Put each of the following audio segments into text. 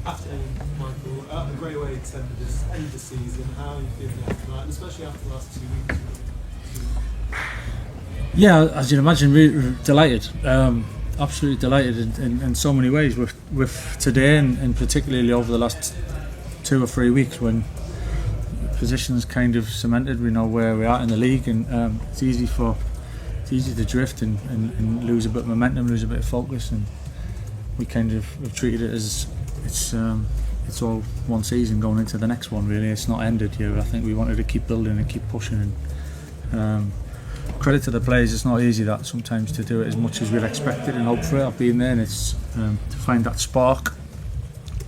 Afternoon, Michael. A great way to end the season. How are you feeling after that, and especially after the last 2 weeks? Yeah, as you can imagine, we're delighted. Absolutely delighted in so many ways with today, and particularly over the last 2 or 3 weeks when positions kind of cemented. We know where we are in the league, and it's easy to drift and lose a bit of momentum, lose a bit of focus, and we kind of have treated it as it's all one season going into the next one. Really, it's not ended here. I think we wanted to keep building and keep pushing. And credit to the players. It's not easy that sometimes to do it as much as we'd expected and hoped for it. I've been there, and it's to find that spark.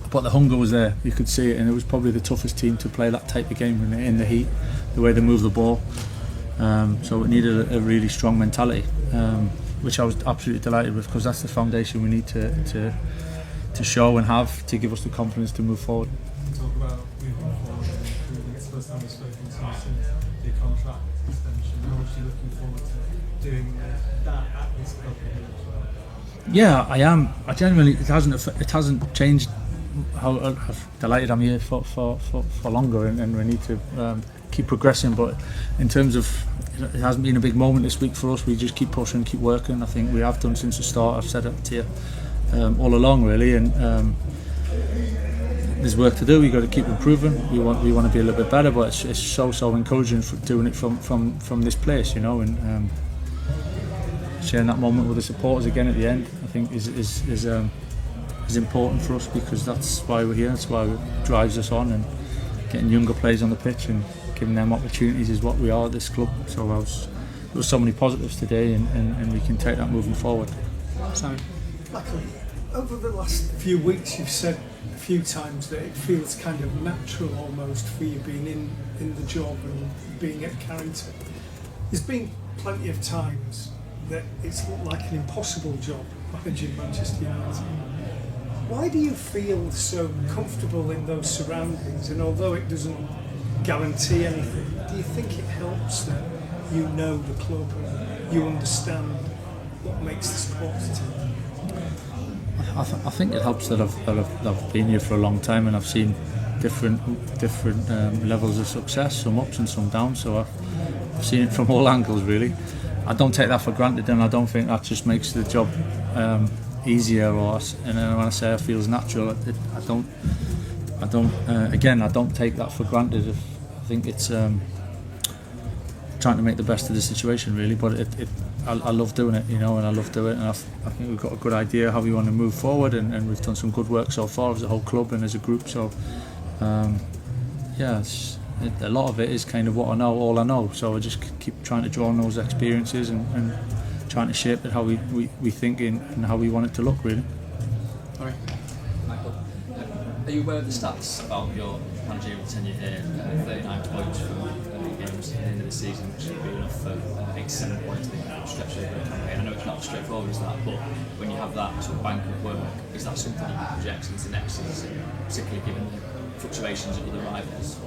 But the hunger was there. You could see it, and it was probably the toughest team to play that type of game in the heat. The way they move the ball. So it needed a really strong mentality, which I was absolutely delighted with, because that's the foundation we need to show and have to give us the confidence to move forward. Talk about moving forward. I think it's the first time we've spoken to you since the contract extension. How much are you looking forward to doing that at this club here as well? Yeah, I am. I genuinely, it hasn't changed. How delighted I'm here for longer, and we need to keep progressing. But in terms of, it hasn't been a big moment this week for us. We just keep pushing, keep working. I think we have done since the start. I've said it to you all along, really, and there's work to do. We've got to keep improving. We want to be a little bit better, but it's so encouraging for doing it from this place, you know, and sharing that moment with the supporters again at the end. I think is important for us, because that's why we're here. That's why it drives us on, and getting younger players on the pitch and giving them opportunities is what we are at this club. So there was so many positives today, and we can take that moving forward. So, Michael, over the last few weeks you've said a few times that it feels kind of natural almost for you being in the job and being at Carrington. There's been plenty of times that it's looked like an impossible job managing Manchester United. Why do you feel so comfortable in those surroundings? And although it doesn't guarantee anything, do you think it helps that you know the club and you understand what makes the supporters team? I think it helps that I've been here for a long time, and I've seen different levels of success, some ups and some downs. So I've seen it from all angles, really. I don't take that for granted, and I don't think that just makes the job easier. And when I say it feels natural, I don't take that for granted. I think it's trying to make the best of the situation, really. But I love doing it, you know, and I love doing it, and I think we've got a good idea how we want to move forward, and we've done some good work so far as a whole club and as a group. So a lot of it is kind of what I know, all I know. So I just keep trying to draw on those experiences and trying to shape it how we think and how we want it to look, really. All right. Michael, are you aware of the stats about your managerial tenure here? 39 points from 8 games at the end of the season, which would be enough for 87 points in the stretch of the campaign. I know it's not as straightforward as that, but when you have that sort of bank of work, is that something you can project into next season, particularly given the fluctuations of other rivals?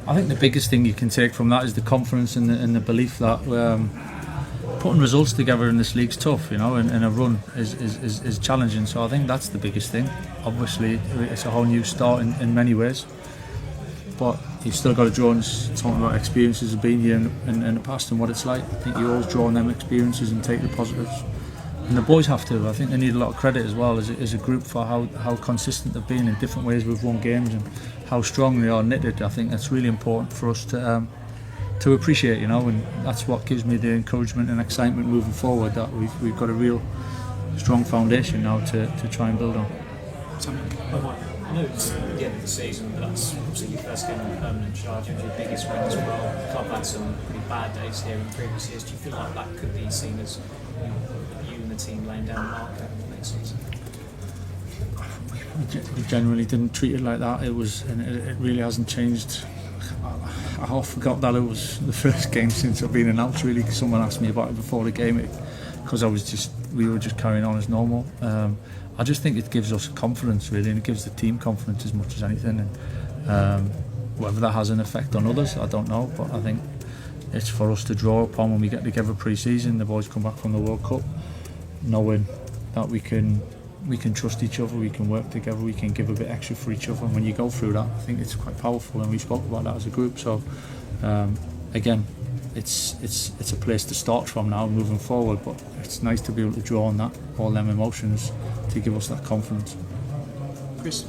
I think the biggest thing you can take from that is the confidence and the belief that putting results together in this league's tough, you know, and a run is challenging. So I think that's the biggest thing. Obviously, it's a whole new start in many ways, but you've still got to draw on talking about experiences of being here in the past and what it's like. I think you always draw on them experiences and take the positives. And the boys have to. I think they need a lot of credit as well as a group for how consistent they've been in different ways we've won games and how strong they are knitted. I think that's really important for us to appreciate, you know, and that's what gives me the encouragement and excitement moving forward, that we've got a real strong foundation now to try and build on. I know it's the end of the season, but that's obviously your first game in permanent charge. It was your biggest win as well. The club had some pretty bad days here in previous years. Do you feel like that could be seen as you and the team laying down the marker next season? We generally didn't treat it like that. It really hasn't changed. I half forgot that it was the first game since I've been announced, really, because someone asked me about it before the game, because we were just carrying on as normal. I just think it gives us confidence, really, and it gives the team confidence as much as anything. And whether that has an effect on others, I don't know, but I think it's for us to draw upon when we get together pre-season. The boys come back from the World Cup, knowing that we can we can trust each other, we can work together, we can give a bit extra for each other. And when you go through that, I think it's quite powerful, and we spoke about that as a group. So again, it's a place to start from now moving forward, but it's nice to be able to draw on that, all them emotions, to give us that confidence. Chris?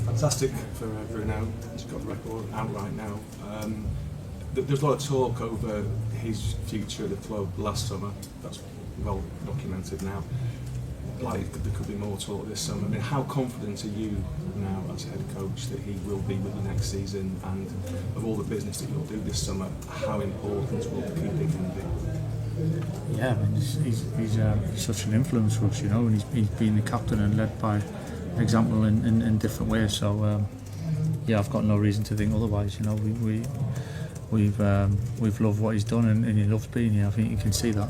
Fantastic for Bruno. He's got the record out right now. There's a lot of talk over his future at the club last summer. That's well documented now. Like, there could be more talk this summer. I mean, how confident are you now as head coach that he will be with you next season, and of all the business that you'll do this summer, how important will the keeping him be? Yeah, I mean, he's such an influence for us, you know, and he's been the captain and led by example in different ways. So yeah, I've got no reason to think otherwise. You know, we've loved what he's done, and he loves being here. I think you can see that.